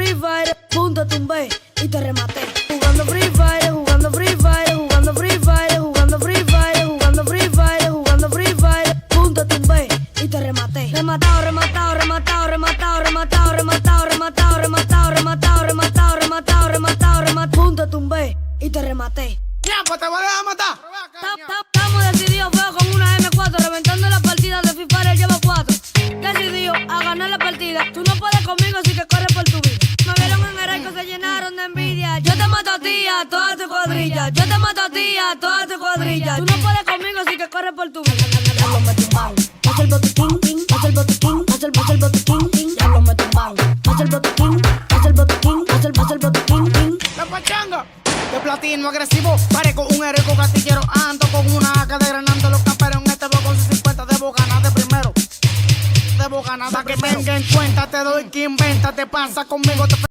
Free Fire, punto tumbé y te rematé. Jugando Free Fire, jugando Free Fire, jugando Free Fire, jugando Free Fire, jugando Free Fire, jugando Free Fire, punto tumbé y te rematé. Rematado, rematado, rematado, rematado, rematado, rematado, rematado, rematado, rematado, rematado, rematado, rematado, rematado, punto tumbé y te rematé. Ya, pues te voy a matar. Estamos decididos, feo, con una M4, reventando la partida de Free Fire, llevo 4. Decidido a ganar la partida. Tú no puedes conmigo, así que corre por tu vida. Me vieron en el arco, se llenaron de envidia. Yo te mato a ti, a toda tu cuadrilla. Yo te mato a ti, a toda tu cuadrilla. Tú no puedes conmigo, así que corre por tu vida. Diablo me tumbaron. Pasa el botiquín, pasa el botiquín, pasa el botiquín. Diablo me tumbaron. Pasa el botiquín, pasa el botiquín, pasa el botiquín. La pachanga de platino agresivo. Parezco un heroico gatillero. Ando con una AK desgranando los camperos. En este bloque con 50 debo ganar de primero. Debo ganar de primero. Que tenga en cuenta, te doy que inventa. Te pasa conmigo, te